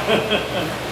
All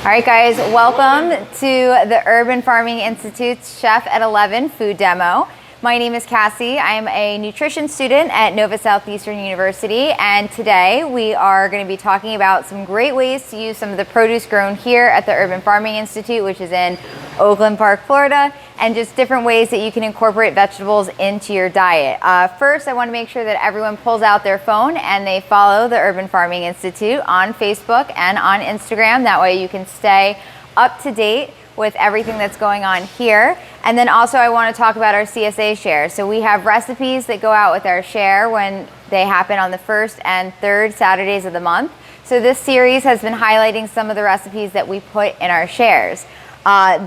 right, guys, welcome to the Urban Farming Institute's Chef at 11 food demo. My name is Cassie. I am a nutrition student at Nova Southeastern University, and today we are going to be talking about some great ways to use some of the produce grown here at the Urban Farming Institute, which is in Oakland Park, Florida, and just different ways that you can incorporate vegetables into your diet. First, I want to make sure that everyone pulls out their phone and they follow the Urban Farming Institute on Facebook and on Instagram. That way you can stay up to date with everything that's going on here. And then also I want to talk about our CSA share. So we have recipes that go out with our share when they happen on the first and third Saturdays of the month. So this series has been highlighting some of the recipes that we put in our shares.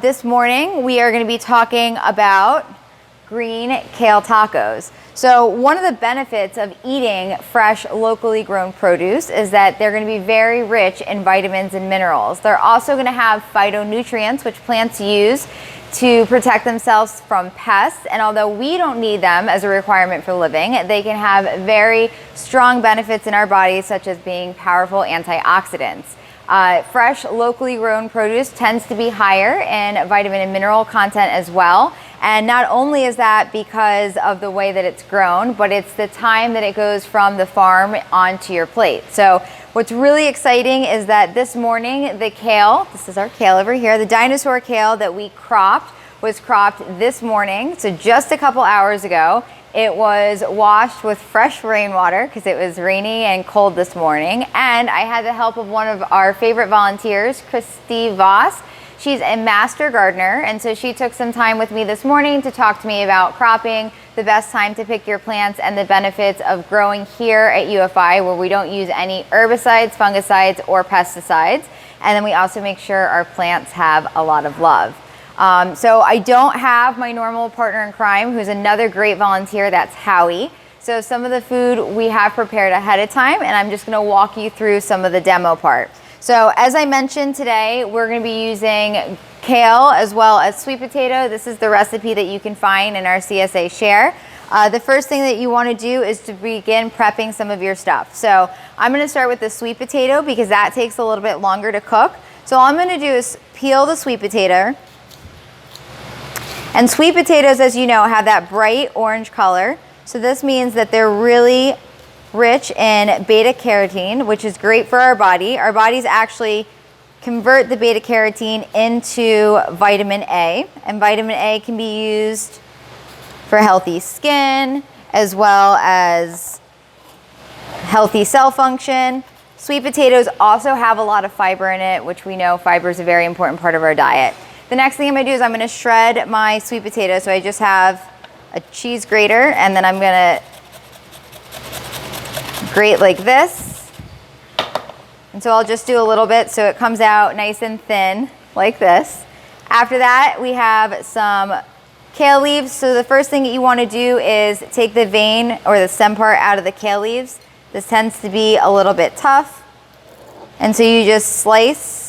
This morning we are going to be talking about green kale tacos. So one of the benefits of eating fresh, locally grown produce is that they're going to be very rich in vitamins and minerals. They're also going to have phytonutrients, which plants use to protect themselves from pests. And although we don't need them as a requirement for living, they can have very strong benefits in our bodies, such as being powerful antioxidants. Fresh, locally grown produce tends to be higher in vitamin and mineral content as well. And not only is that because of the way that it's grown, but it's the time that it goes from the farm onto your plate. So what's really exciting is that this morning, the kale, this is our kale over here, the dinosaur kale that we cropped was cropped this morning. So just a couple hours ago. It was washed with fresh rainwater because it was rainy and cold this morning. And I had the help of one of our favorite volunteers, Christy Voss. She's a master gardener, and so she took some time with me this morning to talk to me about cropping, the best time to pick your plants, and the benefits of growing here at UFI, where we don't use any herbicides, fungicides, or pesticides. And then we also make sure our plants have a lot of love. So I don't have my normal partner in crime, who's another great volunteer, that's Howie. So some of the food we have prepared ahead of time, and I'm just gonna walk you through some of the demo part. So as I mentioned today, we're gonna be using kale as well as sweet potato. This is the recipe that you can find in our CSA share. The first thing that you wanna do is to begin prepping some of your stuff. So I'm gonna start with the sweet potato because that takes a little bit longer to cook. So all I'm gonna do is peel the sweet potato. And sweet potatoes, as you know, have that bright orange color. So this means that they're really rich in beta carotene, which is great for our body. Our bodies actually convert the beta carotene into vitamin A, and vitamin A can be used for healthy skin as well as healthy cell function. Sweet potatoes also have a lot of fiber in it, which we know fiber is a very important part of our diet. The next thing I'm gonna do is I'm gonna shred my sweet potato. So I just have a cheese grater, and then I'm gonna grate like this. And so I'll just do a little bit so it comes out nice and thin like this. After that, we have some kale leaves. So the first thing that you wanna do is take the vein or the stem part out of the kale leaves. This tends to be a little bit tough. And so you just slice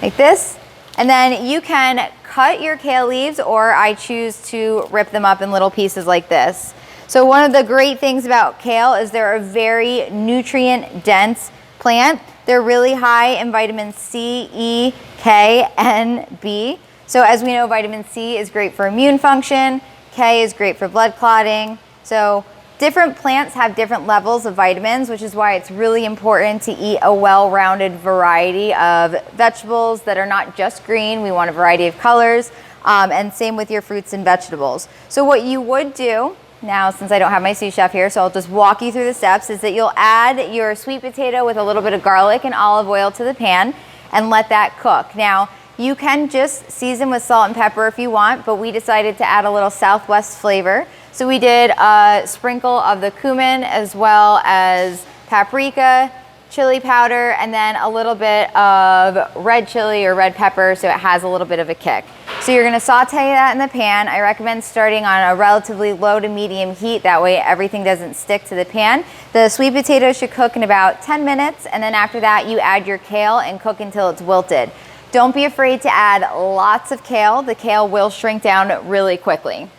like this, and then you can cut your kale leaves, or I choose to rip them up in little pieces like this. So one of the great things about kale is they're a very nutrient dense plant. They're really high in vitamin C, E, K, and B. So as we know, vitamin C is great for immune function, K is great for blood clotting. So different plants have different levels of vitamins, which is why it's really important to eat a well-rounded variety of vegetables that are not just green. We want a variety of colors, and same with your fruits and vegetables. So what you would do, now since I don't have my sous chef here, so I'll just walk you through the steps, is that you'll add your sweet potato with a little bit of garlic and olive oil to the pan and let that cook. Now, you can just season with salt and pepper if you want, but we decided to add a little Southwest flavor. So we did a sprinkle of the cumin as well as paprika, chili powder, and then a little bit of red chili or red pepper so it has a little bit of a kick. So you're gonna saute that in the pan. I recommend starting on a relatively low to medium heat. That way everything doesn't stick to the pan. The sweet potato should cook in about 10 minutes, and then after that you add your kale and cook until it's wilted. Don't be afraid to add lots of kale. The kale will shrink down really quickly.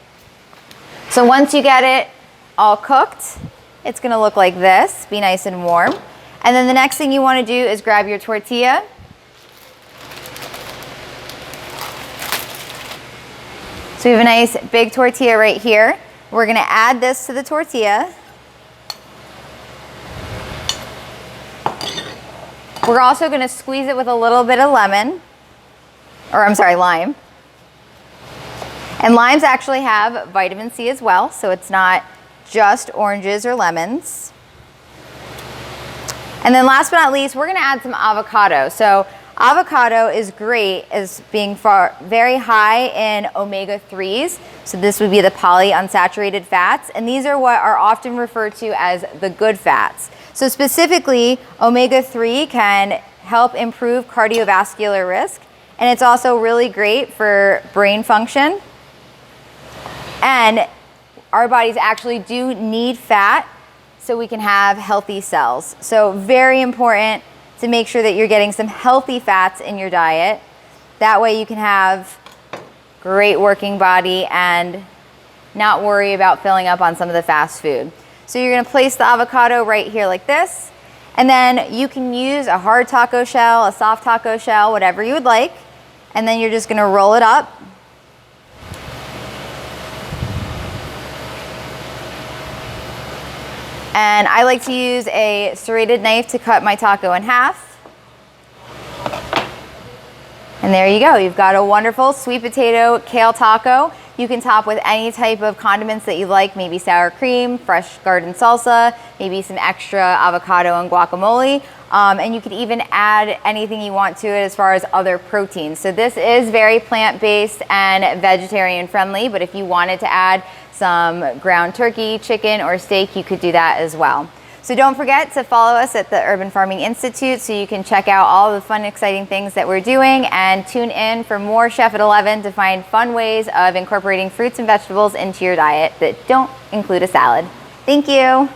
So once you get it all cooked, it's gonna look like this, be nice and warm. And then the next thing you want to do is grab your tortilla. So we have a nice big tortilla right here. We're going to add this to the tortilla. We're also going to squeeze it with a little bit of lime. And limes actually have vitamin C as well, so it's not just oranges or lemons. And then last but not least, we're going to add some avocado. So avocado is great as being very high in omega-3s. So this would be the polyunsaturated fats, and these are what are often referred to as the good fats. So specifically, omega-3 can help improve cardiovascular risk, and it's also really great for brain function. And our bodies actually do need fat so we can have healthy cells. So very important to make sure that you're getting some healthy fats in your diet. That way you can have great working body and not worry about filling up on some of the fast food. So you're gonna place the avocado right here like this, and then you can use a hard taco shell, a soft taco shell, whatever you would like, and then you're just gonna roll it up. And I like to use a serrated knife to cut my taco in half. And there you go, you've got a wonderful sweet potato kale taco. You can top with any type of condiments that you like, maybe sour cream, fresh garden salsa, maybe some extra avocado and guacamole. And you could even add anything you want to it as far as other proteins. So this is very plant-based and vegetarian friendly, but if you wanted to add some ground turkey, chicken, or steak, you could do that as well. So don't forget to follow us at the Urban Farming Institute so you can check out all the fun, exciting things that we're doing, and tune in for more Chef at 11 to find fun ways of incorporating fruits and vegetables into your diet that don't include a salad. Thank you.